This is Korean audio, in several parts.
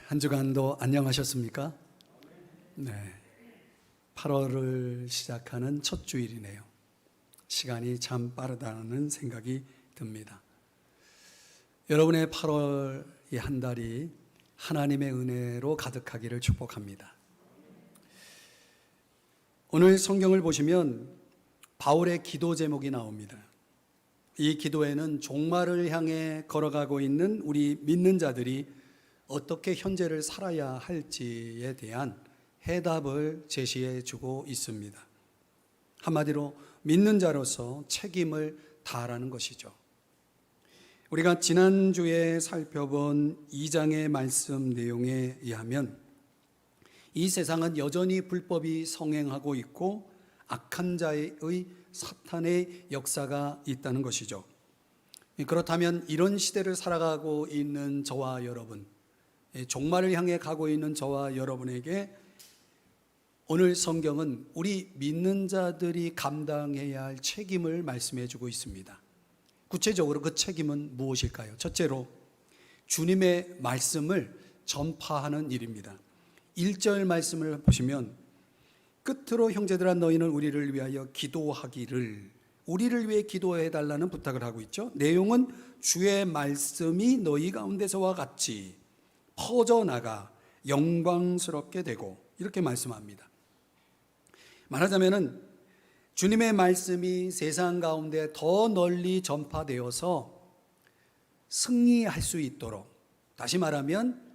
한 주간도 안녕하셨습니까? 네. 8월을 시작하는 첫 주일이네요. 시간이 참 빠르다는 생각이 듭니다. 여러분의 8월 이 한 달이 하나님의 은혜로 가득하기를 축복합니다. 오늘 성경을 보시면 바울의 기도 제목이 나옵니다. 이 기도에는 종말을 향해 걸어가고 있는 우리 믿는 자들이 어떻게 현재를 살아야 할지에 대한 해답을 제시해 주고 있습니다. 한마디로 믿는 자로서 책임을 다하라는 것이죠. 우리가 지난주에 살펴본 2장의 말씀 내용에 의하면 이 세상은 여전히 불법이 성행하고 있고 악한 자의 사탄의 역사가 있다는 것이죠. 그렇다면 이런 시대를 살아가고 있는 저와 여러분, 종말을 향해 가고 있는 저와 여러분에게 오늘 성경은 우리 믿는 자들이 감당해야 할 책임을 말씀해 주고 있습니다. 구체적으로 그 책임은 무엇일까요? 첫째로 주님의 말씀을 전파하는 일입니다. 1절 말씀을 보시면 끝으로 형제들아 너희는 우리를 위하여 기도하기를, 우리를 위해 기도해 달라는 부탁을 하고 있죠. 내용은 주의 말씀이 너희 가운데서와 같이 퍼져나가 영광스럽게 되고, 이렇게 말씀합니다. 말하자면은 주님의 말씀이 세상 가운데 더 널리 전파되어서 승리할 수 있도록, 다시 말하면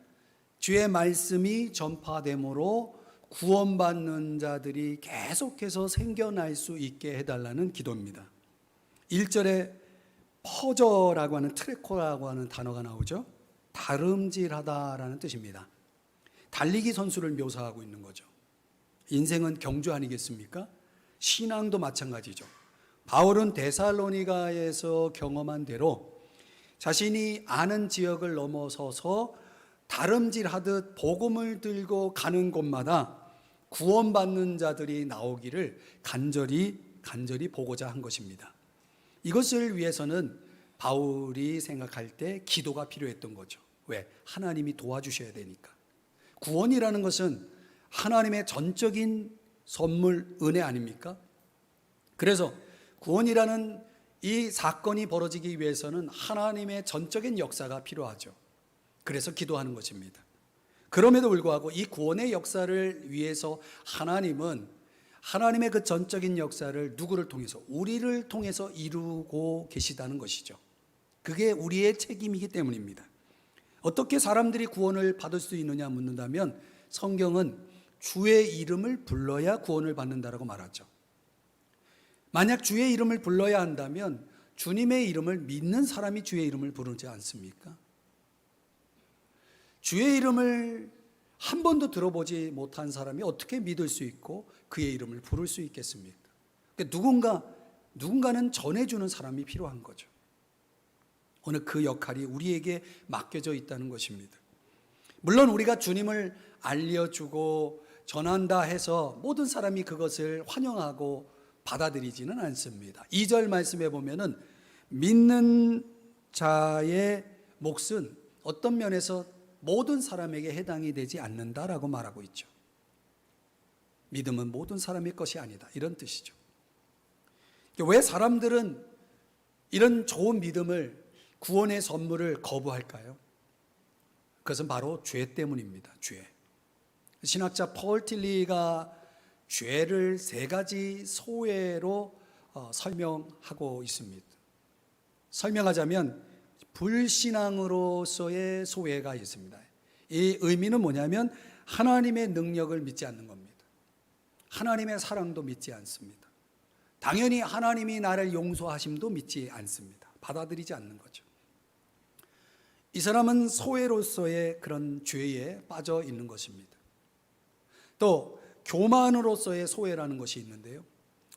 주의 말씀이 전파됨으로 구원받는 자들이 계속해서 생겨날 수 있게 해달라는 기도입니다. 1절에 퍼져라고 하는, 트레코라고 하는 단어가 나오죠. 다름질하다라는 뜻입니다. 달리기 선수를 묘사하고 있는 거죠. 인생은 경주 아니겠습니까? 신앙도 마찬가지죠. 바울은 데살로니가에서 경험한 대로 자신이 아는 지역을 넘어서서 다름질하듯 복음을 들고 가는 곳마다 구원받는 자들이 나오기를 간절히 보고자 한 것입니다. 이것을 위해서는 바울이 생각할 때 기도가 필요했던 거죠. 왜? 하나님이 도와주셔야 되니까. 구원이라는 것은 하나님의 전적인 선물, 은혜 아닙니까? 그래서 구원이라는 이 사건이 벌어지기 위해서는 하나님의 전적인 역사가 필요하죠. 그래서 기도하는 것입니다. 그럼에도 불구하고 이 구원의 역사를 위해서 하나님은 하나님의 그 전적인 역사를 누구를 통해서? 우리를 통해서 이루고 계시다는 것이죠. 그게 우리의 책임이기 때문입니다. 어떻게 사람들이 구원을 받을 수 있느냐 묻는다면 성경은 주의 이름을 불러야 구원을 받는다라고 말하죠. 만약 주의 이름을 불러야 한다면 주님의 이름을 믿는 사람이 주의 이름을 부르지 않습니까? 주의 이름을 한 번도 들어보지 못한 사람이 어떻게 믿을 수 있고 그의 이름을 부를 수 있겠습니까? 그러니까 누군가는 전해주는 사람이 필요한 거죠. 오늘 그 역할이 우리에게 맡겨져 있다는 것입니다. 물론 우리가 주님을 알려주고 전한다 해서 모든 사람이 그것을 환영하고 받아들이지는 않습니다. 2절 말씀에 보면은 믿는 자의 몫은 어떤 면에서 모든 사람에게 해당이 되지 않는다라고 말하고 있죠. 믿음은 모든 사람의 것이 아니다, 이런 뜻이죠. 왜 사람들은 이런 좋은 믿음을, 구원의 선물을 거부할까요? 그것은 바로 죄 때문입니다. 죄. 신학자 폴 틸리가 죄를 3가지 소외로 설명하고 있습니다. 설명하자면 불신앙으로서의 소외가 있습니다. 이 의미는 뭐냐면 하나님의 능력을 믿지 않는 겁니다. 하나님의 사랑도 믿지 않습니다. 당연히 하나님이 나를 용서하심도 믿지 않습니다. 받아들이지 않는 거죠. 이 사람은 소외로서의 그런 죄에 빠져 있는 것입니다. 또 교만으로서의 소외라는 것이 있는데요,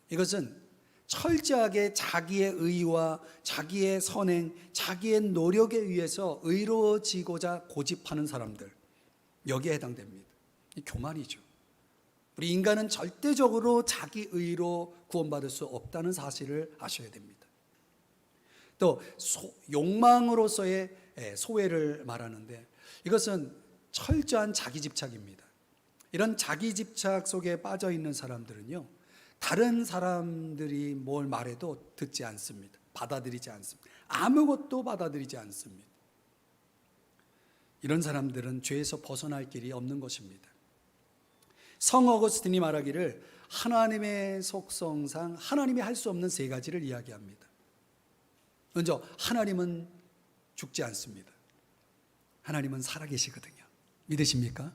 이것은 철저하게 자기의 의와 자기의 선행, 자기의 노력에 의해서 의로워지고자 고집하는 사람들, 여기에 해당됩니다. 이 교만이죠. 우리 인간은 절대적으로 자기 의로 구원받을 수 없다는 사실을 아셔야 됩니다. 또 욕망으로서의 소외를 말하는데, 이것은 철저한 자기 집착입니다. 이런 자기 집착 속에 빠져 있는 사람들은요, 다른 사람들이 뭘 말해도 듣지 않습니다. 받아들이지 않습니다. 아무것도 받아들이지 않습니다. 이런 사람들은 죄에서 벗어날 길이 없는 것입니다. 성 어거스틴이 말하기를 하나님의 속성상 하나님이 할 수 없는 세 가지를 이야기합니다. 먼저 하나님은 죽지 않습니다. 하나님은 살아계시거든요. 믿으십니까?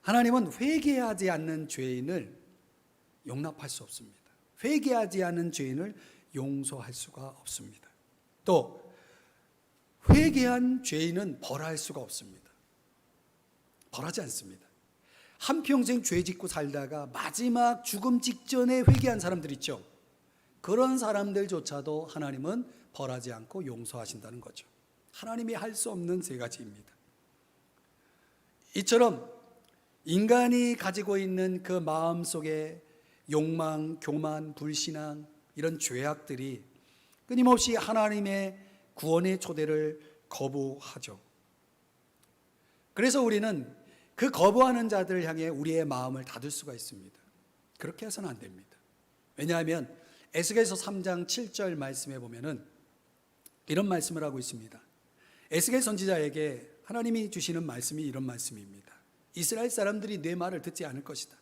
하나님은 회개하지 않는 죄인을 용납할 수 없습니다. 회개하지 않는 죄인을 용서할 수가 없습니다. 또 회개한 죄인은 벌할 수가 없습니다. 벌하지 않습니다. 한평생 죄 짓고 살다가 마지막 죽음 직전에 회개한 사람들 있죠. 그런 사람들조차도 하나님은 벌하지 않고 용서하신다는 거죠. 하나님이 할 수 없는 세 가지입니다. 이처럼 인간이 가지고 있는 그 마음속에 욕망, 교만, 불신앙, 이런 죄악들이 끊임없이 하나님의 구원의 초대를 거부하죠. 그래서 우리는 그 거부하는 자들을 향해 우리의 마음을 닫을 수가 있습니다. 그렇게 해서는 안 됩니다. 왜냐하면 에스겔서 3장 7절 말씀에 보면은 이런 말씀을 하고 있습니다. 에스겔 선지자에게 하나님이 주시는 말씀이 이런 말씀입니다. 이스라엘 사람들이 내 말을 듣지 않을 것이다.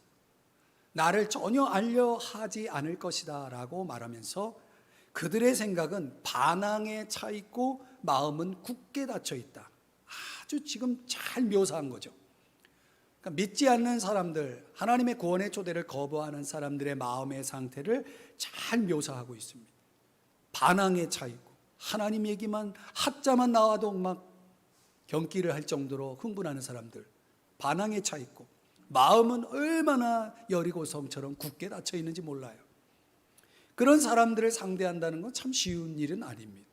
나를 전혀 알려하지 않을 것이다 라고 말하면서 그들의 생각은 반항에 차 있고 마음은 굳게 닫혀 있다. 아주 지금 잘 묘사한 거죠. 그러니까 믿지 않는 사람들, 하나님의 구원의 초대를 거부하는 사람들의 마음의 상태를 잘 묘사하고 있습니다. 반항에 차 있고 하나님 얘기만 하자만 나와도 막 경기를 할 정도로 흥분하는 사람들, 반항에 차 있고 마음은 얼마나 여리고 성처럼 굳게 닫혀 있는지 몰라요. 그런 사람들을 상대한다는 건 참 쉬운 일은 아닙니다.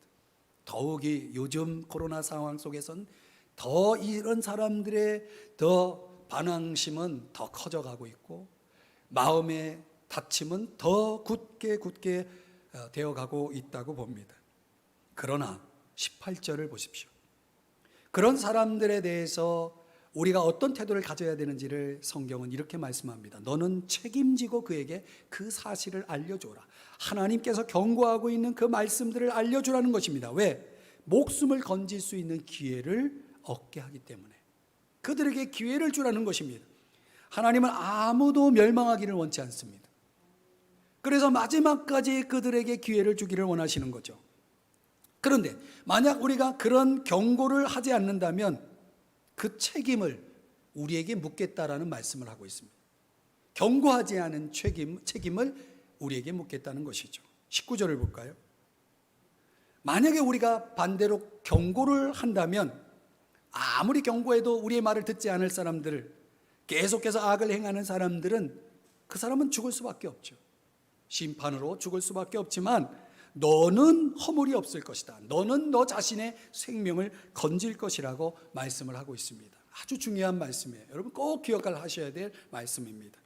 더욱이 요즘 코로나 상황 속에선 더 이런 사람들의 더 반항심은 더 커져가고 있고 마음의 닫힘은 더 굳게 되어가고 있다고 봅니다. 그러나 18절을 보십시오. 그런 사람들에 대해서 우리가 어떤 태도를 가져야 되는지를 성경은 이렇게 말씀합니다. 너는 책임지고 그에게 그 사실을 알려줘라. 하나님께서 경고하고 있는 그 말씀들을 알려주라는 것입니다. 왜? 목숨을 건질 수 있는 기회를 얻게 하기 때문에. 그들에게 기회를 주라는 것입니다. 하나님은 아무도 멸망하기를 원치 않습니다. 그래서 마지막까지 그들에게 기회를 주기를 원하시는 거죠. 그런데 만약 우리가 그런 경고를 하지 않는다면 그 책임을 우리에게 묻겠다라는 말씀을 하고 있습니다. 경고하지 않은 책임을 우리에게 묻겠다는 것이죠. 19절을 볼까요? 만약에 우리가 반대로 경고를 한다면 아무리 경고해도 우리의 말을 듣지 않을 사람들, 계속해서 악을 행하는 사람들은 그 사람은 죽을 수밖에 없죠. 심판으로 죽을 수밖에 없지만 너는 허물이 없을 것이다. 너는 너 자신의 생명을 건질 것이라고 말씀을 하고 있습니다. 아주 중요한 말씀이에요. 여러분 꼭 기억하셔야 될 말씀입니다.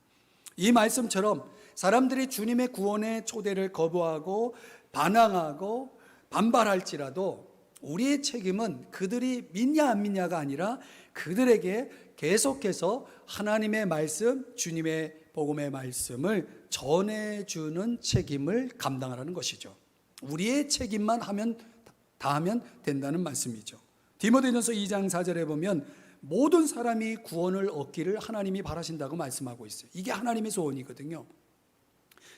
이 말씀처럼 사람들이 주님의 구원의 초대를 거부하고 반항하고 반발할지라도 우리의 책임은 그들이 믿냐 안 믿냐가 아니라 그들에게 계속해서 하나님의 말씀, 주님의 복음의 말씀을 전해주는 책임을 감당하라는 것이죠. 우리의 책임만 다 하면 된다는 말씀이죠. 디모데전서 2장 4절에 보면 모든 사람이 구원을 얻기를 하나님이 바라신다고 말씀하고 있어요. 이게 하나님의 소원이거든요.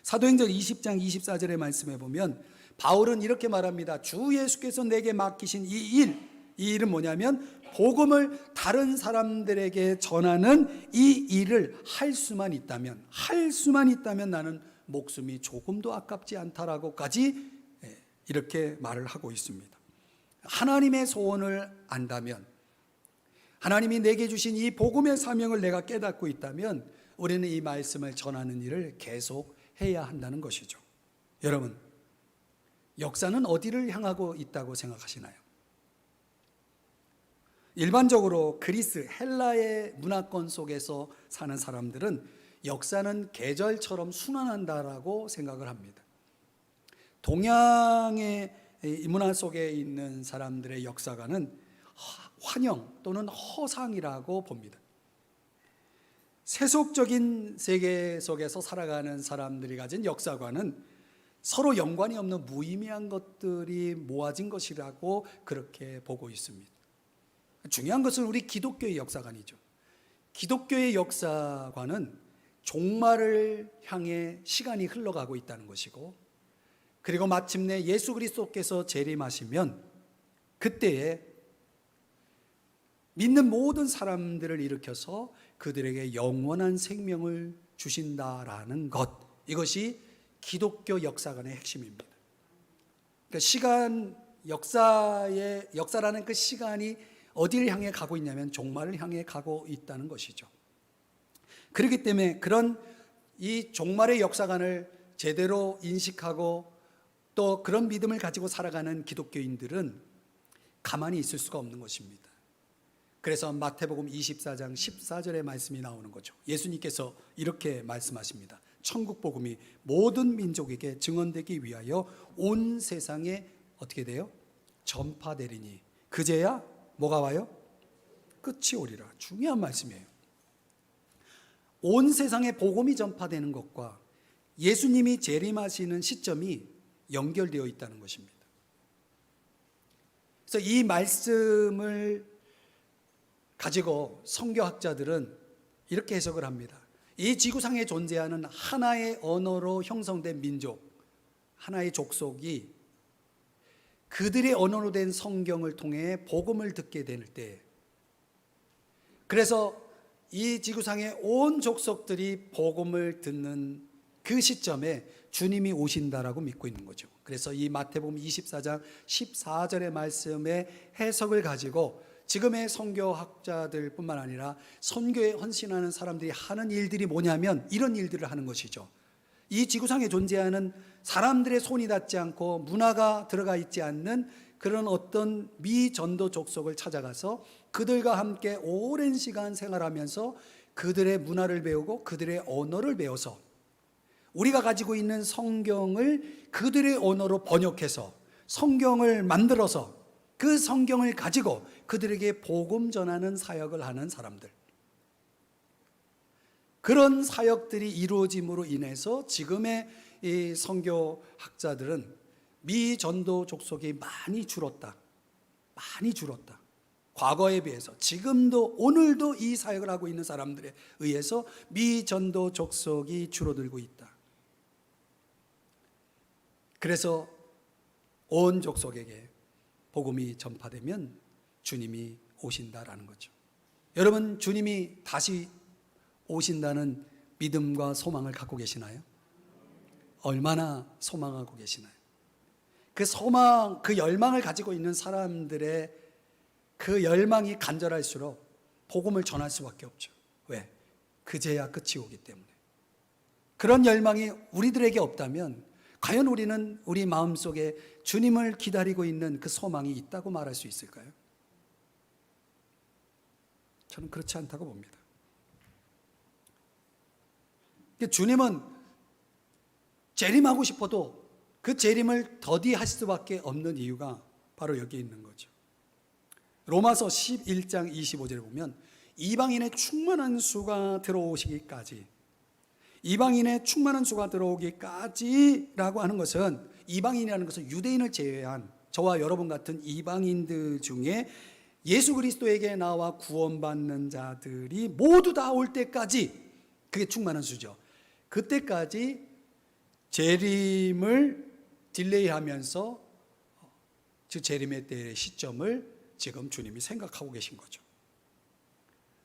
사도행전 20장 24절의 말씀에 보면 바울은 이렇게 말합니다. 주 예수께서 내게 맡기신 이 일은 뭐냐면 복음을 다른 사람들에게 전하는 이 일을 할 수만 있다면 나는 목숨이 조금도 아깝지 않다라고까지 이렇게 말을 하고 있습니다. 하나님의 소원을 안다면, 하나님이 내게 주신 이 복음의 사명을 내가 깨닫고 있다면 우리는 이 말씀을 전하는 일을 계속 해야 한다는 것이죠. 여러분, 역사는 어디를 향하고 있다고 생각하시나요? 일반적으로 그리스, 헬라의 문화권 속에서 사는 사람들은 역사는 계절처럼 순환한다라고 생각을 합니다. 동양의 이 문화 속에 있는 사람들의 역사관은 환영 또는 허상이라고 봅니다. 세속적인 세계 속에서 살아가는 사람들이 가진 역사관은 서로 연관이 없는 무의미한 것들이 모아진 것이라고 그렇게 보고 있습니다. 중요한 것은 우리 기독교의 역사관이죠. 기독교의 역사관은 종말을 향해 시간이 흘러가고 있다는 것이고, 그리고 마침내 예수 그리스도께서 재림하시면 그때에 믿는 모든 사람들을 일으켜서 그들에게 영원한 생명을 주신다라는 것, 이것이 기독교 역사관의 핵심입니다. 그러니까 역사라는 그 시간이 어디를 향해 가고 있냐면 종말을 향해 가고 있다는 것이죠. 그렇기 때문에 그런 이 종말의 역사관을 제대로 인식하고 또 그런 믿음을 가지고 살아가는 기독교인들은 가만히 있을 수가 없는 것입니다. 그래서 마태복음 24장 14절의 말씀이 나오는 거죠. 예수님께서 이렇게 말씀하십니다. 천국 복음이 모든 민족에게 증언되기 위하여 온 세상에 어떻게 돼요? 전파되리니 그제야 뭐가 와요? 끝이 오리라. 중요한 말씀이에요. 온 세상에 복음이 전파되는 것과 예수님이 재림하시는 시점이 연결되어 있다는 것입니다. 그래서 이 말씀을 가지고 성경학자들은 이렇게 해석을 합니다. 이 지구상에 존재하는 하나의 언어로 형성된 민족, 하나의 족속이 그들의 언어로 된 성경을 통해 복음을 듣게 될 때, 그래서 이 지구상의 온 족속들이 복음을 듣는 그 시점에 주님이 오신다라고 믿고 있는 거죠. 그래서 이 마태복음 24장 14절의 말씀의 해석을 가지고 지금의 선교학자들 뿐만 아니라 선교에 헌신하는 사람들이 하는 일들이 뭐냐면 이런 일들을 하는 것이죠. 이 지구상에 존재하는 사람들의 손이 닿지 않고 문화가 들어가 있지 않는 그런 어떤 미전도 족속을 찾아가서 그들과 함께 오랜 시간 생활하면서 그들의 문화를 배우고 그들의 언어를 배워서 우리가 가지고 있는 성경을 그들의 언어로 번역해서 성경을 만들어서 그 성경을 가지고 그들에게 복음 전하는 사역을 하는 사람들, 그런 사역들이 이루어짐으로 인해서 지금의 이 선교학자들은 미전도 족속이 많이 줄었다. 과거에 비해서 지금도 오늘도 이 사역을 하고 있는 사람들에 의해서 미전도 족속이 줄어들고 있다. 그래서 온 족속에게 복음이 전파되면 주님이 오신다라는 거죠. 여러분, 주님이 다시 오신다는 믿음과 소망을 갖고 계시나요? 얼마나 소망하고 계시나요? 그 소망, 그 열망을 가지고 있는 사람들의 그 열망이 간절할수록 복음을 전할 수밖에 없죠. 왜? 그제야 끝이 오기 때문에. 그런 열망이 우리들에게 없다면 과연 우리는 우리 마음속에 주님을 기다리고 있는 그 소망이 있다고 말할 수 있을까요? 저는 그렇지 않다고 봅니다. 주님은 재림하고 싶어도 그 재림을 더디하실 수밖에 없는 이유가 바로 여기 있는 거죠. 로마서 11장 25절에 보면 이방인의 충만한 수가 들어오시기까지, 이방인의 충만한 수가 들어오기까지라고 하는 것은, 이방인이라는 것은 유대인을 제외한 저와 여러분 같은 이방인들 중에 예수 그리스도에게 나와 구원받는 자들이 모두 다 올 때까지, 그게 충만한 수죠. 그때까지 재림을 딜레이하면서 그 재림의 때의 시점을 지금 주님이 생각하고 계신 거죠.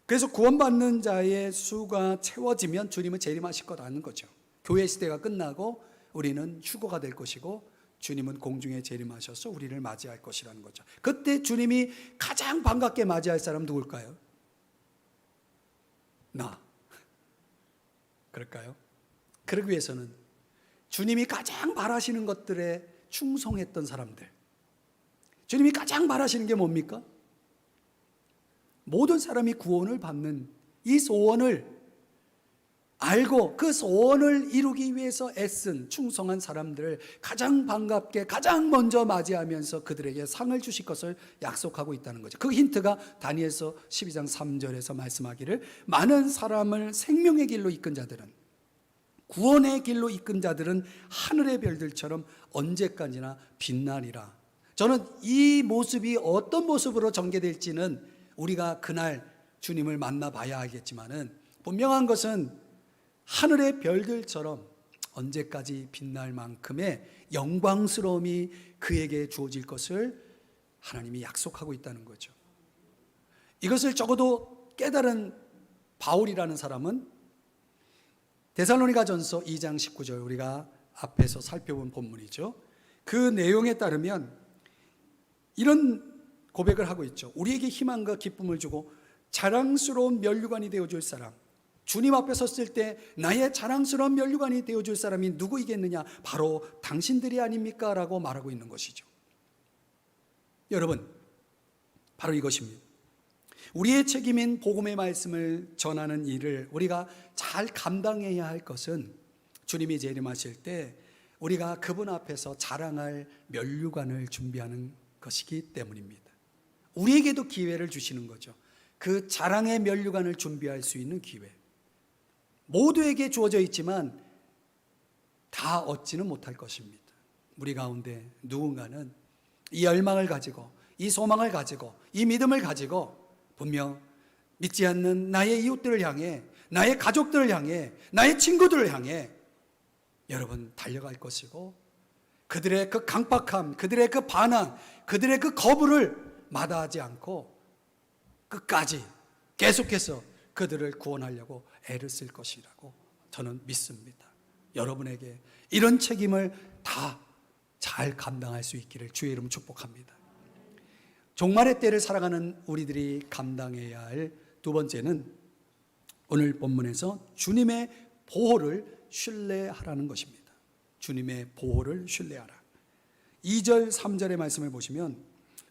그래서 구원받는 자의 수가 채워지면 주님은 재림하실 거라는 거죠. 교회 시대가 끝나고 우리는 휴거가 될 것이고 주님은 공중에 재림하셔서 우리를 맞이할 것이라는 거죠. 그때 주님이 가장 반갑게 맞이할 사람 누굴까요? 나. 그럴까요? 그러기 위해서는 주님이 가장 바라시는 것들에 충성했던 사람들, 주님이 가장 바라시는 게 뭡니까? 모든 사람이 구원을 받는 이 소원을 알고 그 소원을 이루기 위해서 애쓴 충성한 사람들을 가장 반갑게 가장 먼저 맞이하면서 그들에게 상을 주실 것을 약속하고 있다는 거죠. 그 힌트가 다니엘서 12장 3절에서 말씀하기를 많은 사람을 생명의 길로 이끈 자들은, 구원의 길로 이끈 자들은 하늘의 별들처럼 언제까지나 빛나리라. 저는 이 모습이 어떤 모습으로 전개될지는 우리가 그날 주님을 만나봐야 알겠지만은, 분명한 것은 하늘의 별들처럼 언제까지 빛날 만큼의 영광스러움이 그에게 주어질 것을 하나님이 약속하고 있다는 거죠. 이것을 적어도 깨달은 바울이라는 사람은 데살로니가전서 2장 19절, 우리가 앞에서 살펴본 본문이죠. 그 내용에 따르면 이런 고백을 하고 있죠. 우리에게 희망과 기쁨을 주고 자랑스러운 면류관이 되어줄 사람, 주님 앞에 섰을 때 나의 자랑스러운 면류관이 되어줄 사람이 누구이겠느냐? 바로 당신들이 아닙니까? 라고 말하고 있는 것이죠. 여러분, 바로 이것입니다. 우리의 책임인 복음의 말씀을 전하는 일을 우리가 잘 감당해야 할 것은, 주님이 재림하실 때 우리가 그분 앞에서 자랑할 면류관을 준비하는 것이기 때문입니다. 우리에게도 기회를 주시는 거죠. 그 자랑의 면류관을 준비할 수 있는 기회. 모두에게 주어져 있지만 다 얻지는 못할 것입니다. 우리 가운데 누군가는 이 열망을 가지고, 이 소망을 가지고, 이 믿음을 가지고 분명 믿지 않는 나의 이웃들을 향해, 나의 가족들을 향해, 나의 친구들을 향해 여러분 달려갈 것이고, 그들의 그 강박함, 그들의 그 반항, 그들의 그 거부를 마다하지 않고 끝까지 계속해서 그들을 구원하려고 애를 쓸 것이라고 저는 믿습니다. 여러분에게 이런 책임을 다 잘 감당할 수 있기를 주의 이름 축복합니다. 종말의 때를 살아가는 우리들이 감당해야 할 두 번째는 오늘 본문에서 주님의 보호를 신뢰하라는 것입니다. 주님의 보호를 신뢰하라. 2절 3절의 말씀을 보시면,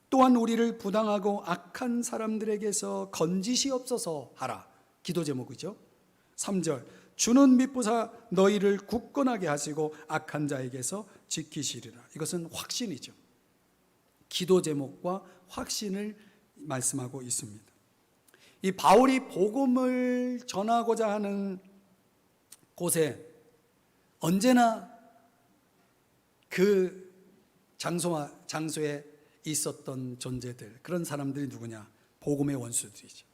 또한 우리를 부당하고 악한 사람들에게서 건지시옵소서 하라. 기도 제목이죠. 3절, 주는 미쁘사 너희를 굳건하게 하시고 악한 자에게서 지키시리라. 이것은 확신이죠. 기도 제목과 확신을 말씀하고 있습니다. 이 바울이 복음을 전하고자 하는 곳에 언제나 그 장소에 있었던 존재들, 그런 사람들이 누구냐? 복음의 원수들이죠.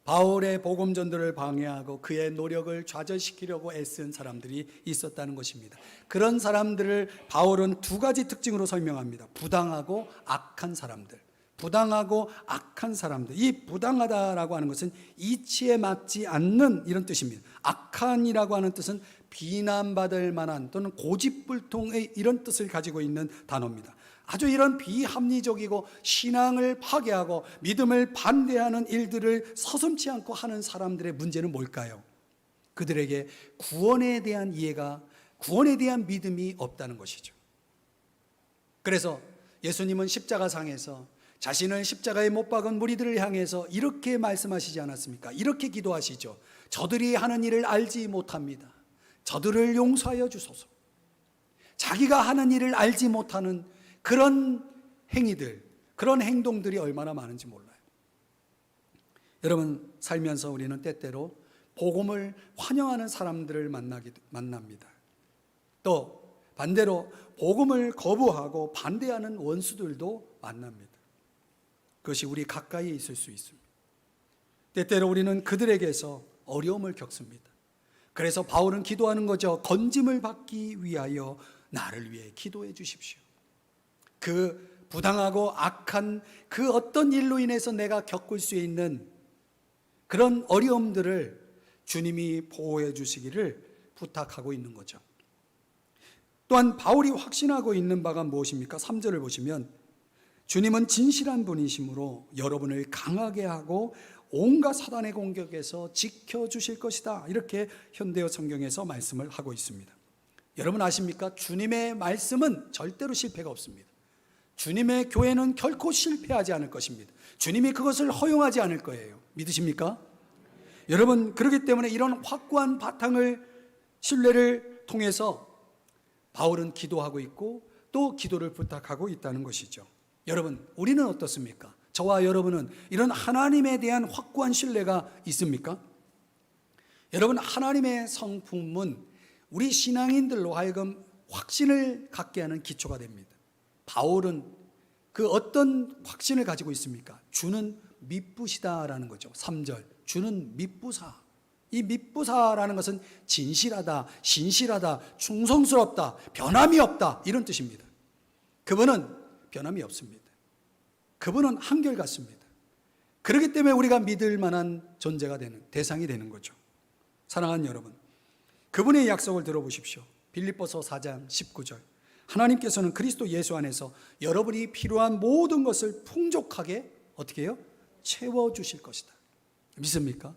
바울의 복음 전도를 방해하고 그의 노력을 좌절시키려고 애쓴 사람들이 있었다는 것입니다. 그런 사람들을 바울은 두 가지 특징으로 설명합니다. 부당하고 악한 사람들. 부당하고 악한 사람들. 이 부당하다라고 하는 것은 이치에 맞지 않는 이런 뜻입니다. 악한이라고 하는 뜻은 비난받을 만한 또는 고집불통의 이런 뜻을 가지고 있는 단어입니다. 아주 이런 비합리적이고 신앙을 파괴하고 믿음을 반대하는 일들을 서슴지 않고 하는 사람들의 문제는 뭘까요? 그들에게 구원에 대한 이해가, 구원에 대한 믿음이 없다는 것이죠. 그래서 예수님은 십자가상에서 자신을 십자가에 못 박은 무리들을 향해서 이렇게 말씀하시지 않았습니까? 이렇게 기도하시죠. 저들이 하는 일을 알지 못합니다. 저들을 용서하여 주소서. 자기가 하는 일을 알지 못하는 그런 행위들, 그런 행동들이 얼마나 많은지 몰라요. 여러분, 살면서 우리는 때때로 복음을 환영하는 사람들을 만납니다. 또 반대로 복음을 거부하고 반대하는 원수들도 만납니다. 그것이 우리 가까이에 있을 수 있습니다. 때때로 우리는 그들에게서 어려움을 겪습니다. 그래서 바울은 기도하는 거죠. 건짐을 받기 위하여 나를 위해 기도해 주십시오. 그 부당하고 악한 그 어떤 일로 인해서 내가 겪을 수 있는 그런 어려움들을 주님이 보호해 주시기를 부탁하고 있는 거죠. 또한 바울이 확신하고 있는 바가 무엇입니까? 3절을 보시면 주님은 진실한 분이시므로 여러분을 강하게 하고 온갖 사단의 공격에서 지켜주실 것이다. 이렇게 현대어 성경에서 말씀을 하고 있습니다. 여러분 아십니까? 주님의 말씀은 절대로 실패가 없습니다. 주님의 교회는 결코 실패하지 않을 것입니다. 주님이 그것을 허용하지 않을 거예요. 믿으십니까? 여러분, 그렇기 때문에 이런 확고한 바탕을, 신뢰를 통해서 바울은 기도하고 있고 또 기도를 부탁하고 있다는 것이죠. 여러분, 우리는 어떻습니까? 저와 여러분은 이런 하나님에 대한 확고한 신뢰가 있습니까? 여러분, 하나님의 성품은 우리 신앙인들로 하여금 확신을 갖게 하는 기초가 됩니다. 바울은 그 어떤 확신을 가지고 있습니까? 주는 미쁘시다라는 거죠. 3절, 주는 미쁘사. 이 미쁘사라는 것은 진실하다, 신실하다, 충성스럽다, 변함이 없다, 이런 뜻입니다. 그분은 변함이 없습니다. 그분은 한결같습니다. 그렇기 때문에 우리가 믿을 만한 존재가 되는, 대상이 되는 거죠. 사랑하는 여러분, 그분의 약속을 들어보십시오. 빌립보서 4장 19절, 하나님께서는 그리스도 예수 안에서 여러분이 필요한 모든 것을 풍족하게 어떻게 해요? 채워주실 것이다. 믿습니까?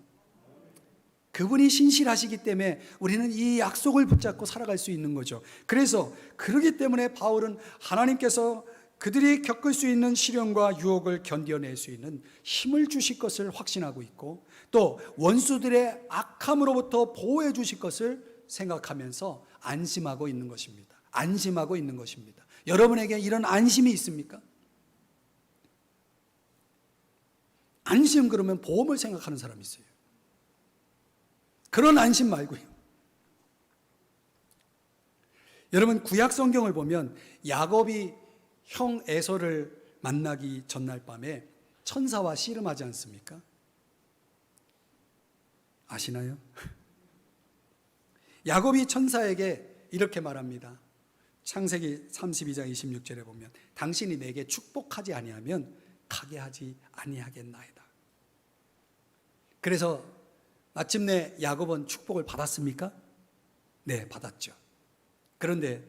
그분이 신실하시기 때문에 우리는 이 약속을 붙잡고 살아갈 수 있는 거죠. 그래서 그러기 때문에 바울은 하나님께서 그들이 겪을 수 있는 시련과 유혹을 견뎌낼 수 있는 힘을 주실 것을 확신하고 있고, 또 원수들의 악함으로부터 보호해 주실 것을 생각하면서 안심하고 있는 것입니다. 안심하고 있는 것입니다. 여러분에게 이런 안심이 있습니까? 안심, 그러면 보험을 생각하는 사람이 있어요. 그런 안심 말고요. 여러분, 구약 성경을 보면 야곱이 형 에서를 만나기 전날 밤에 천사와 씨름하지 않습니까? 아시나요? 야곱이 천사에게 이렇게 말합니다. 창세기 32장 26절에 보면 당신이 내게 축복하지 아니하면 가게 하지 아니하겠나이다. 그래서 마침내 야곱은 축복을 받았습니까? 네, 받았죠. 그런데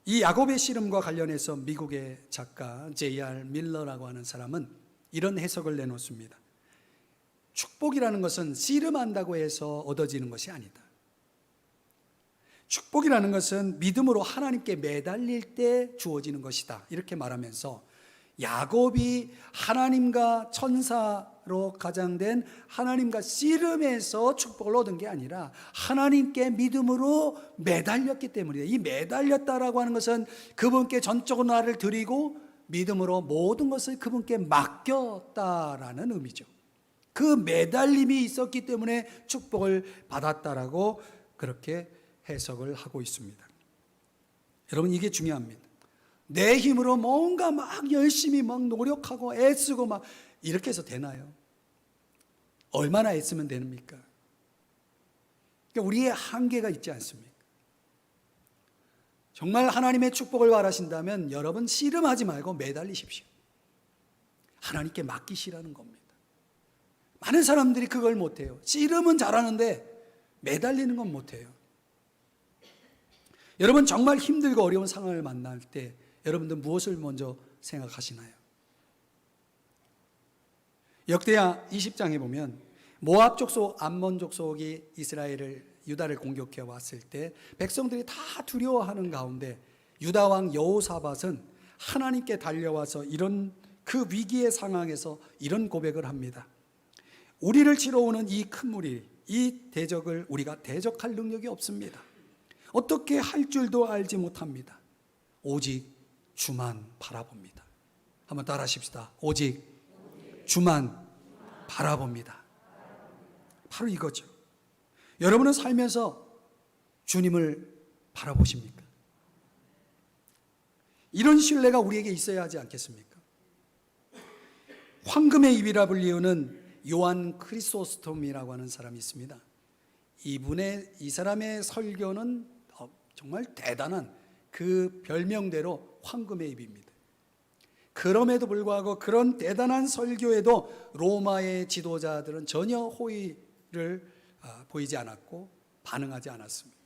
이 야곱의 씨름과 관련해서 미국의 작가 J.R. 밀러라고 하는 사람은 이런 해석을 내놓습니다. 축복이라는 것은 씨름한다고 해서 얻어지는 것이 아니다. 축복이라는 것은 믿음으로 하나님께 매달릴 때 주어지는 것이다. 이렇게 말하면서 야곱이 하나님과 천사로 가장된 하나님과 씨름에서 축복을 얻은 게 아니라 하나님께 믿음으로 매달렸기 때문이다. 이 매달렸다라고 하는 것은 그분께 전적으로 나를 드리고 믿음으로 모든 것을 그분께 맡겼다라는 의미죠. 그 매달림이 있었기 때문에 축복을 받았다라고 그렇게 해석을 하고 있습니다. 여러분, 이게 중요합니다. 내 힘으로 뭔가 막 열심히 막 노력하고 애쓰고 막 이렇게 해서 되나요? 얼마나 애쓰면 됩니까? 그러니까 우리의 한계가 있지 않습니까? 정말 하나님의 축복을 바라신다면 여러분, 씨름하지 말고 매달리십시오. 하나님께 맡기시라는 겁니다. 많은 사람들이 그걸 못해요. 씨름은 잘하는데 매달리는 건 못해요. 여러분, 정말 힘들고 어려운 상황을 만날 때 여러분들 무엇을 먼저 생각하시나요? 역대하 20장에 보면 모압 족속, 암몬 족속이 유다를 공격해 왔을 때 백성들이 다 두려워하는 가운데 유다 왕 여호사밧은 하나님께 달려와서 이런 그 위기의 상황에서 이런 고백을 합니다. 우리를 치러 오는 이 큰 무리, 이 대적을 우리가 대적할 능력이 없습니다. 어떻게 할 줄도 알지 못합니다. 오직 주만 바라봅니다. 한번 따라 하십시다. 오직 주만 바라봅니다. 바로 이거죠. 여러분은 살면서 주님을 바라보십니까? 이런 신뢰가 우리에게 있어야 하지 않겠습니까? 황금의 입이라 불리우는 요한 크리소스톰이라고 하는 사람이 있습니다. 이 사람의 설교는 정말 대단한, 그 별명대로 황금의 입입니다. 그럼에도 불구하고 그런 대단한 설교에도 로마의 지도자들은 전혀 호의를 보이지 않았고 반응하지 않았습니다.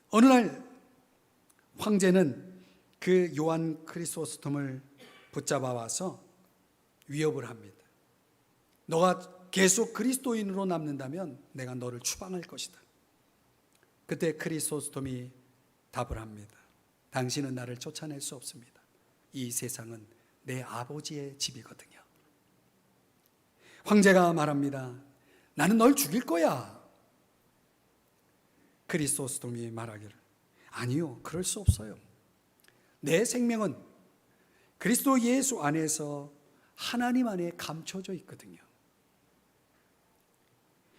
어느 날 황제는 그 요한 크리소스톰을 붙잡아 와서 위협을 합니다. 너가 계속 그리스도인으로 남는다면 내가 너를 추방할 것이다. 그때 크리소스톰이 답을 합니다. 당신은 나를 쫓아낼 수 없습니다. 이 세상은 내 아버지의 집이거든요. 황제가 말합니다. 나는 널 죽일 거야. 크리소스톰이 말하기를, 아니요, 그럴 수 없어요. 내 생명은 그리스도 예수 안에서 하나님 안에 감춰져 있거든요.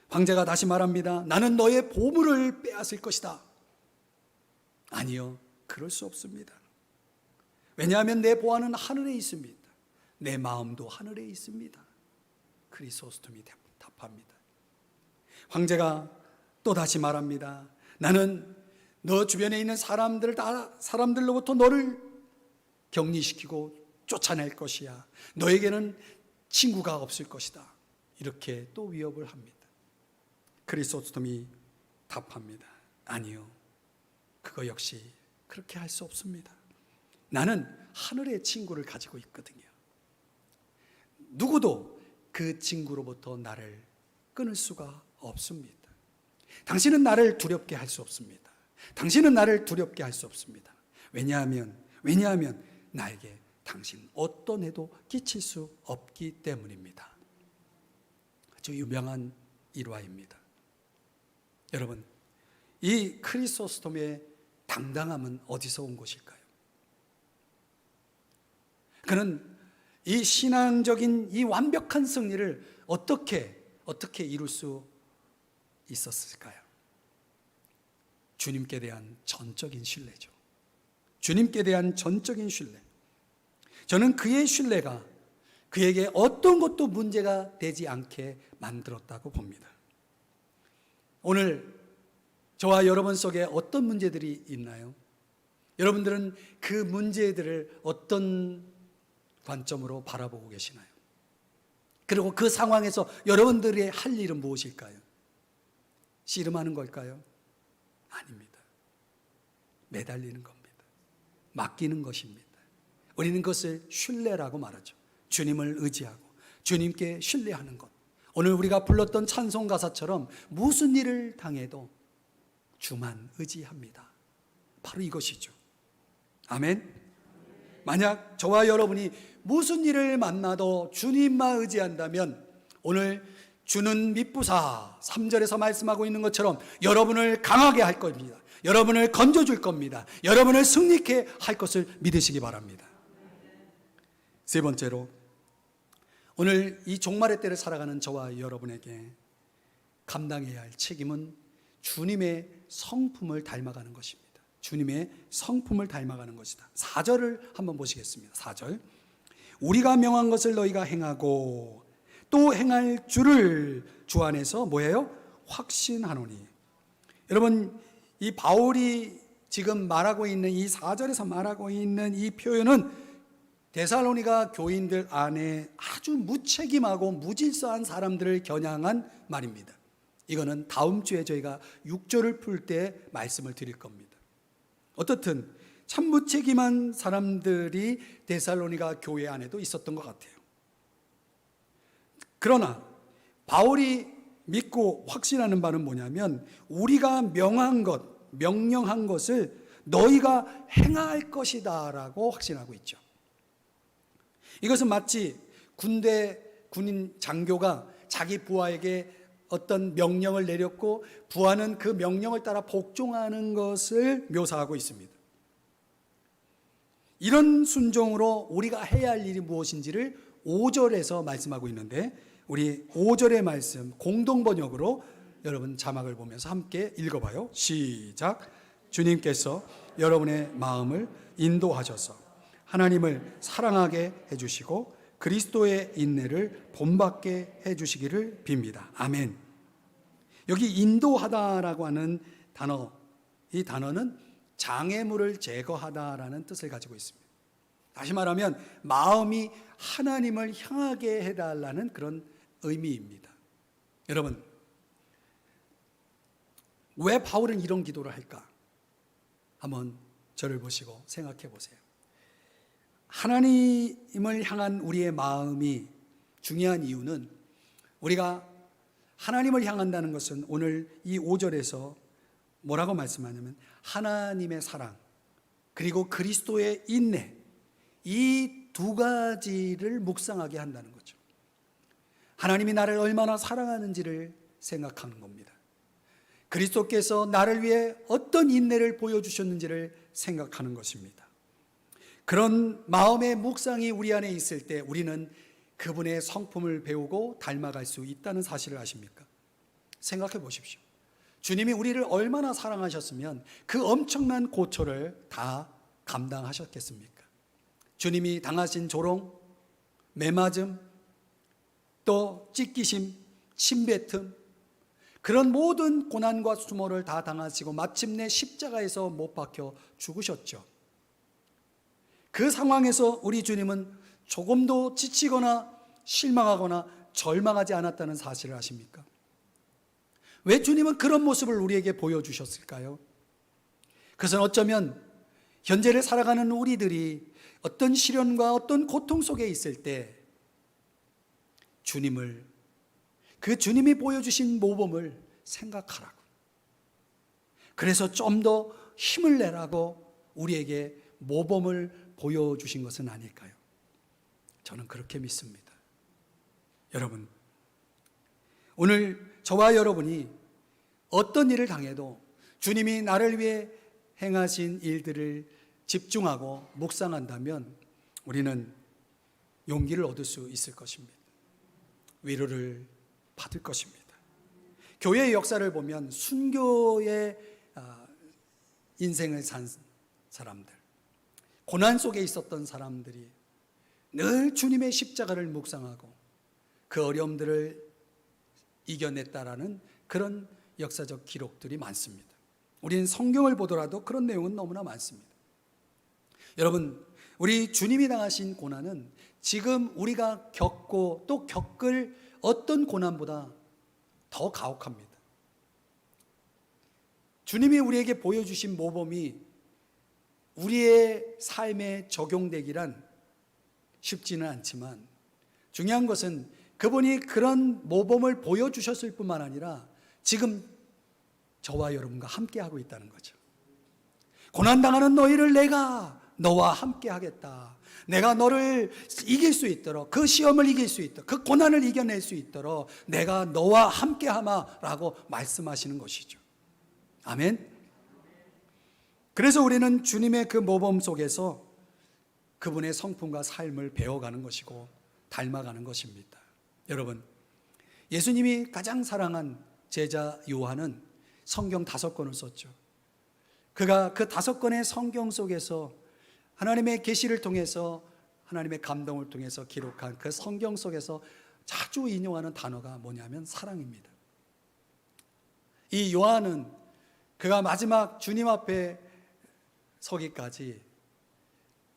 황제가 다시 말합니다. 나는 너의 보물을 빼앗을 것이다. 아니요, 그럴 수 없습니다. 왜냐하면 내 보안은 하늘에 있습니다. 내 마음도 하늘에 있습니다. 크리소스톰이 답합니다. 황제가 또 다시 말합니다. 나는 너 주변에 있는 사람들로부터 너를 격리시키고 쫓아낼 것이야. 너에게는 친구가 없을 것이다. 이렇게 또 위협을 합니다. 크리소스톰이 답합니다. 아니요, 그거 역시 그렇게 할 수 없습니다. 나는 하늘의 친구를 가지고 있거든요. 누구도 그 친구로부터 나를 끊을 수가 없습니다. 당신은 나를 두렵게 할 수 없습니다. 당신은 나를 두렵게 할 수 없습니다. 왜냐하면 나에게 당신 어떤 해도 끼칠 수 없기 때문입니다. 아주 유명한 일화입니다. 여러분, 이 크리소스톰의 당당함은 어디서 온 것일까요? 그는 이 신앙적인 이 완벽한 승리를 어떻게 이룰 수 있었을까요? 주님께 대한 전적인 신뢰죠. 주님께 대한 전적인 신뢰. 저는 그의 신뢰가 그에게 어떤 것도 문제가 되지 않게 만들었다고 봅니다. 오늘 저와 여러분 속에 어떤 문제들이 있나요? 여러분들은 그 문제들을 어떤 관점으로 바라보고 계시나요? 그리고 그 상황에서 여러분들의 할 일은 무엇일까요? 씨름하는 걸까요? 아닙니다. 매달리는 겁니다. 맡기는 것입니다. 우리는 그것을 신뢰라고 말하죠. 주님을 의지하고 주님께 신뢰하는 것. 오늘 우리가 불렀던 찬송 가사처럼 무슨 일을 당해도 주만 의지합니다. 바로 이것이죠. 아멘. 만약 저와 여러분이 무슨 일을 만나도 주님만 의지한다면 오늘 주는 미쁘사 3절에서 말씀하고 있는 것처럼 여러분을 강하게 할 겁니다. 여러분을 건져줄 겁니다. 여러분을 승리케 할 것을 믿으시기 바랍니다. 세 번째로, 오늘 이 종말의 때를 살아가는 저와 여러분에게 감당해야 할 책임은 주님의 성품을 닮아가는 것입니다. 주님의 성품을 닮아가는 것이다. 4절을 한번 보시겠습니다. 4절. 우리가 명한 것을 너희가 행하고 또 행할 줄을 주 안에서 뭐예요? 확신하노니. 여러분, 이 바울이 지금 말하고 있는 이 4절에서 말하고 있는 이 표현은 데살로니가 교인들 안에 아주 무책임하고 무질서한 사람들을 겨냥한 말입니다. 이거는 다음 주에 저희가 6절을 풀 때 말씀을 드릴 겁니다. 어떻든 참 무책임한 사람들이 데살로니가 교회 안에도 있었던 것 같아요. 그러나 바울이 믿고 확신하는 바는 뭐냐면 우리가 명령한 것을 너희가 행할 것이다 라고 확신하고 있죠. 이것은 마치 군인 장교가 자기 부하에게 어떤 명령을 내렸고 부하는 그 명령을 따라 복종하는 것을 묘사하고 있습니다. 이런 순종으로 우리가 해야 할 일이 무엇인지를 5절에서 말씀하고 있는데 우리 5절의 말씀 공동번역으로 여러분 자막을 보면서 함께 읽어봐요. 시작. 주님께서 여러분의 마음을 인도하셔서 하나님을 사랑하게 해주시고 그리스도의 인내를 본받게 해주시기를 빕니다. 아멘. 여기 인도하다라고 하는 단어, 이 단어는 장애물을 제거하다라는 뜻을 가지고 있습니다. 다시 말하면 마음이 하나님을 향하게 해달라는 그런 의미입니다. 여러분, 왜 바울은 이런 기도를 할까? 한번 저를 보시고 생각해 보세요. 하나님을 향한 우리의 마음이 중요한 이유는 우리가 하나님을 향한다는 것은 오늘 이 5절에서 뭐라고 말씀하냐면 하나님의 사랑 그리고 그리스도의 인내, 이 두 가지를 묵상하게 한다는 거죠. 하나님이 나를 얼마나 사랑하는지를 생각하는 겁니다. 그리스도께서 나를 위해 어떤 인내를 보여주셨는지를 생각하는 것입니다. 그런 마음의 묵상이 우리 안에 있을 때 우리는 그분의 성품을 배우고 닮아갈 수 있다는 사실을 아십니까? 생각해 보십시오. 주님이 우리를 얼마나 사랑하셨으면 그 엄청난 고초를 다 감당하셨겠습니까? 주님이 당하신 조롱, 매맞음, 또 찢기심, 침뱉음, 그런 모든 고난과 수모를 다 당하시고 마침내 십자가에서 못 박혀 죽으셨죠. 그 상황에서 우리 주님은 조금도 지치거나 실망하거나 절망하지 않았다는 사실을 아십니까? 왜 주님은 그런 모습을 우리에게 보여주셨을까요? 그것은 어쩌면 현재를 살아가는 우리들이 어떤 시련과 어떤 고통 속에 있을 때 주님을, 그 주님이 보여주신 모범을 생각하라고, 그래서 좀 더 힘을 내라고 우리에게 모범을 보여주신 것은 아닐까요? 저는 그렇게 믿습니다. 여러분, 오늘 저와 여러분이 어떤 일을 당해도 주님이 나를 위해 행하신 일들을 집중하고 묵상한다면 우리는 용기를 얻을 수 있을 것입니다. 위로를 받을 것입니다. 교회의 역사를 보면 순교의 인생을 산 사람들, 고난 속에 있었던 사람들이 늘 주님의 십자가를 묵상하고 그 어려움들을 이겨냈다라는 그런 역사적 기록들이 많습니다. 우리는 성경을 보더라도 그런 내용은 너무나 많습니다. 여러분, 우리 주님이 당하신 고난은 지금 우리가 겪고 또 겪을 어떤 고난보다 더 가혹합니다. 주님이 우리에게 보여주신 모범이 우리의 삶에 적용되기란 쉽지는 않지만 중요한 것은 그분이 그런 모범을 보여주셨을 뿐만 아니라 지금 저와 여러분과 함께하고 있다는 거죠. 고난당하는 너희를 내가 너와 함께하겠다. 내가 너를 이길 수 있도록, 그 시험을 이길 수 있도록, 그 고난을 이겨낼 수 있도록 내가 너와 함께하마 라고 말씀하시는 것이죠. 아멘. 그래서 우리는 주님의 그 모범 속에서 그분의 성품과 삶을 배워가는 것이고 닮아가는 것입니다. 여러분, 예수님이 가장 사랑한 제자 요한은 성경 5권을 썼죠. 그가 그 5권의 성경 속에서 하나님의 계시를 통해서, 하나님의 감동을 통해서 기록한 그 성경 속에서 자주 인용하는 단어가 뭐냐면 사랑입니다. 이 요한은 그가 마지막 주님 앞에 서기까지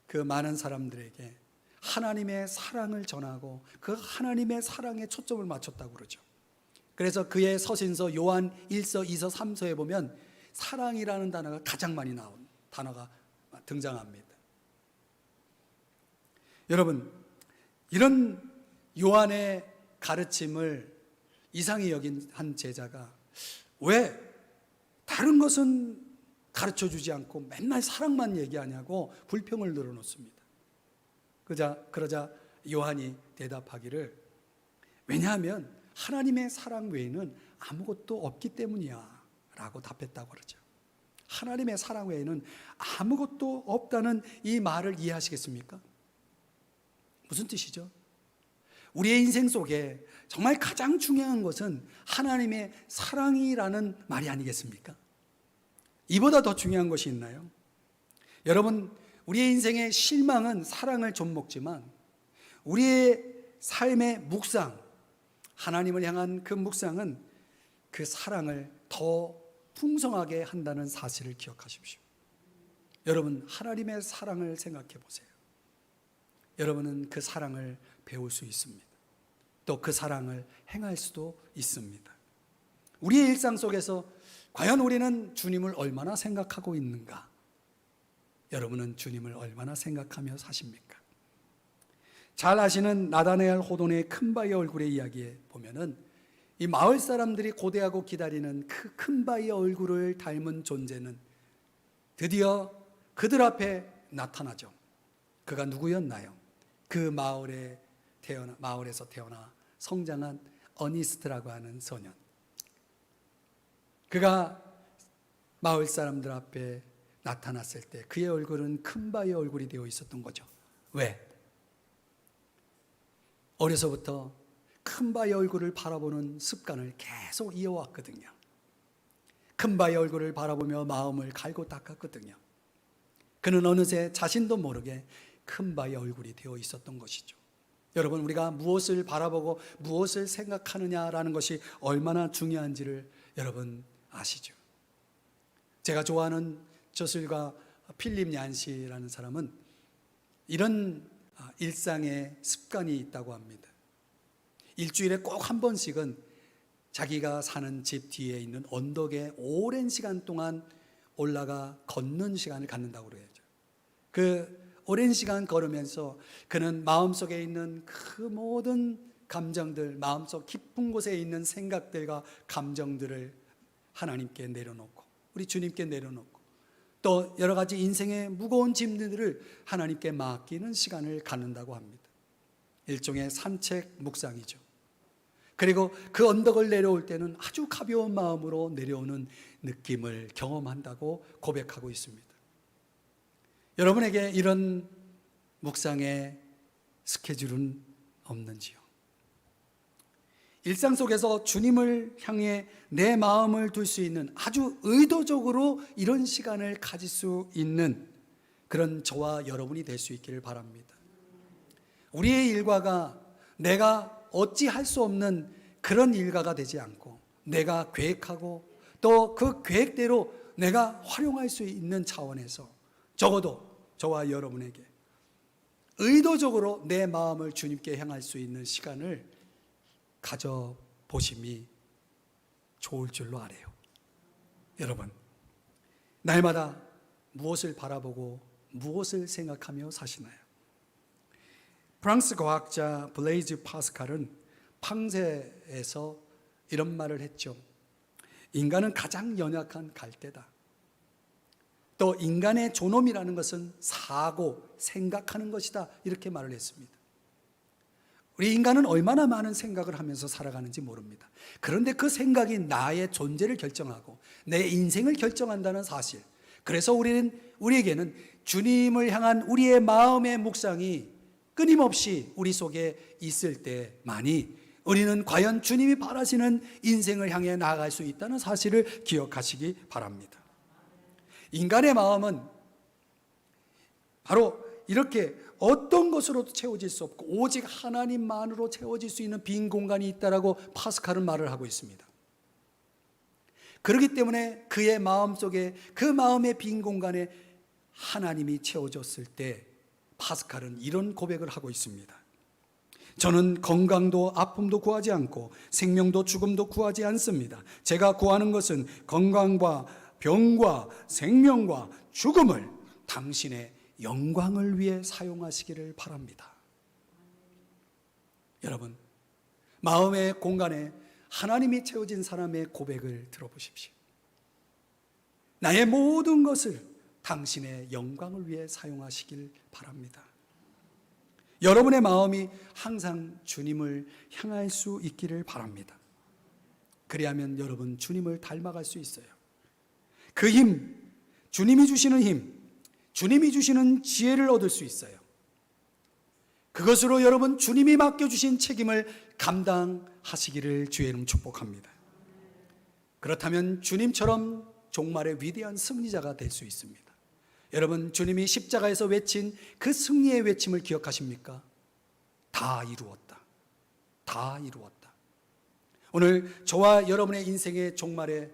그 많은 사람들에게 하나님의 사랑을 전하고 그 하나님의 사랑에 초점을 맞췄다고 그러죠. 그래서 그의 서신서 요한 1서, 2서, 3서에 보면 사랑이라는 단어가 가장 많이 나온 단어가 등장합니다. 여러분, 이런 요한의 가르침을 이상히 여긴 한 제자가 왜 다른 것은 가르쳐 주지 않고 맨날 사랑만 얘기하냐고 불평을 늘어놓습니다. 그러자 요한이 대답하기를, 왜냐하면 하나님의 사랑 외에는 아무것도 없기 때문이야 라고 답했다고 그러죠. 하나님의 사랑 외에는 아무것도 없다는 이 말을 이해하시겠습니까? 무슨 뜻이죠? 우리의 인생 속에 정말 가장 중요한 것은 하나님의 사랑이라는 말이 아니겠습니까? 이보다 더 중요한 것이 있나요? 여러분, 우리의 인생의 실망은 사랑을 좀먹지만 우리의 삶의 묵상, 하나님을 향한 그 묵상은 그 사랑을 더 풍성하게 한다는 사실을 기억하십시오. 여러분, 하나님의 사랑을 생각해 보세요. 여러분은 그 사랑을 배울 수 있습니다. 또 그 사랑을 행할 수도 있습니다. 우리의 일상 속에서 과연 우리는 주님을 얼마나 생각하고 있는가? 여러분은 주님을 얼마나 생각하며 사십니까? 잘 아시는 나다나엘 호돈의 큰바위 얼굴의 이야기에 보면은 이 마을 사람들이 고대하고 기다리는 그 큰바위 얼굴을 닮은 존재는 드디어 그들 앞에 나타나죠. 그가 누구였나요? 그 마을에서 태어나 성장한 어니스트라고 하는 소년. 그가 마을 사람들 앞에 나타났을 때 그의 얼굴은 큰 바의 얼굴이 되어 있었던 거죠. 왜? 어려서부터 큰 바의 얼굴을 바라보는 습관을 계속 이어왔거든요. 큰 바의 얼굴을 바라보며 마음을 갈고 닦았거든요. 그는 어느새 자신도 모르게 큰 바의 얼굴이 되어 있었던 것이죠. 여러분, 우리가 무엇을 바라보고 무엇을 생각하느냐라는 것이 얼마나 중요한지를 여러분 아시죠? 제가 좋아하는 저술가 필립 얀시라는 사람은 이런 일상의 습관이 있다고 합니다. 일주일에 꼭 한 번씩은 자기가 사는 집 뒤에 있는 언덕에 오랜 시간 동안 올라가 걷는 시간을 갖는다고 그래야죠. 그 오랜 시간 걸으면서 그는 마음속에 있는 그 모든 감정들, 마음속 깊은 곳에 있는 생각들과 감정들을 하나님께 내려놓고 우리 주님께 내려놓고 또 여러 가지 인생의 무거운 짐들을 하나님께 맡기는 시간을 갖는다고 합니다. 일종의 산책 묵상이죠. 그리고 그 언덕을 내려올 때는 아주 가벼운 마음으로 내려오는 느낌을 경험한다고 고백하고 있습니다. 여러분에게 이런 묵상의 스케줄은 없는지요? 일상 속에서 주님을 향해 내 마음을 둘 수 있는, 아주 의도적으로 이런 시간을 가질 수 있는 그런 저와 여러분이 될 수 있기를 바랍니다. 우리의 일과가 내가 어찌할 수 없는 그런 일과가 되지 않고 내가 계획하고 또 그 계획대로 내가 활용할 수 있는 차원에서 적어도 저와 여러분에게 의도적으로 내 마음을 주님께 향할 수 있는 시간을 가져보심이 좋을 줄로 아래요. 여러분, 날마다 무엇을 바라보고 무엇을 생각하며 사시나요? 프랑스 과학자 블레이즈 파스칼은 팡세에서 이런 말을 했죠. 인간은 가장 연약한 갈대다. 또 인간의 존엄이라는 것은 사고, 생각하는 것이다. 이렇게 말을 했습니다. 우리 인간은 얼마나 많은 생각을 하면서 살아가는지 모릅니다. 그런데 그 생각이 나의 존재를 결정하고 내 인생을 결정한다는 사실. 그래서 우리에게는 주님을 향한 우리의 마음의 묵상이 끊임없이 우리 속에 있을 때만이 우리는 과연 주님이 바라시는 인생을 향해 나아갈 수 있다는 사실을 기억하시기 바랍니다. 인간의 마음은 바로 이렇게 어떤 것으로도 채워질 수 없고 오직 하나님만으로 채워질 수 있는 빈 공간이 있다라고 파스칼은 말을 하고 있습니다. 그렇기 때문에 그의 마음속에 그 마음의 빈 공간에 하나님이 채워졌을 때 파스칼은 이런 고백을 하고 있습니다. 저는 건강도 아픔도 구하지 않고 생명도 죽음도 구하지 않습니다. 제가 구하는 것은 건강과 병과 생명과 죽음을 당신의 영광을 위해 사용하시기를 바랍니다. 여러분, 마음의 공간에 하나님이 채워진 사람의 고백을 들어보십시오. 나의 모든 것을 당신의 영광을 위해 사용하시길 바랍니다. 여러분의 마음이 항상 주님을 향할 수 있기를 바랍니다. 그리하면 여러분 주님을 닮아갈 수 있어요. 그 힘, 주님이 주시는 힘, 주님이 주시는 지혜를 얻을 수 있어요. 그것으로 여러분 주님이 맡겨주신 책임을 감당하시기를 주의 이름 축복합니다. 그렇다면 주님처럼 종말의 위대한 승리자가 될 수 있습니다. 여러분, 주님이 십자가에서 외친 그 승리의 외침을 기억하십니까? 다 이루었다. 다 이루었다. 오늘 저와 여러분의 인생의 종말에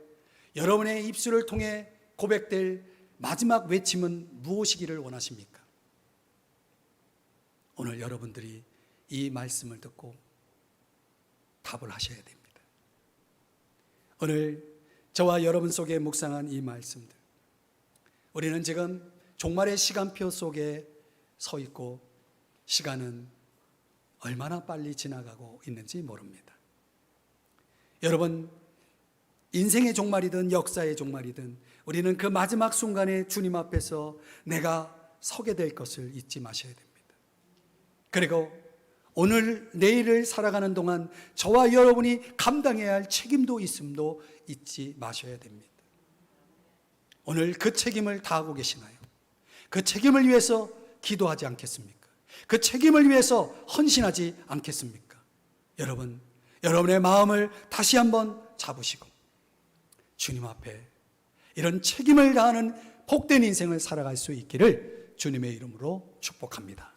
여러분의 입술을 통해 고백될 마지막 외침은 무엇이기를 원하십니까? 오늘 여러분들이 이 말씀을 듣고 답을 하셔야 됩니다. 오늘 저와 여러분 속에 묵상한 이 말씀들, 우리는 지금 종말의 시간표 속에 서 있고 시간은 얼마나 빨리 지나가고 있는지 모릅니다. 여러분, 인생의 종말이든 역사의 종말이든 우리는 그 마지막 순간에 주님 앞에서 내가 서게 될 것을 잊지 마셔야 됩니다. 그리고 오늘 내일을 살아가는 동안 저와 여러분이 감당해야 할 책임도 있음도 잊지 마셔야 됩니다. 오늘 그 책임을 다하고 계시나요? 그 책임을 위해서 기도하지 않겠습니까? 그 책임을 위해서 헌신하지 않겠습니까? 여러분, 여러분의 마음을 다시 한번 잡으시고 주님 앞에 이런 책임을 다하는 복된 인생을 살아갈 수 있기를 주님의 이름으로 축복합니다.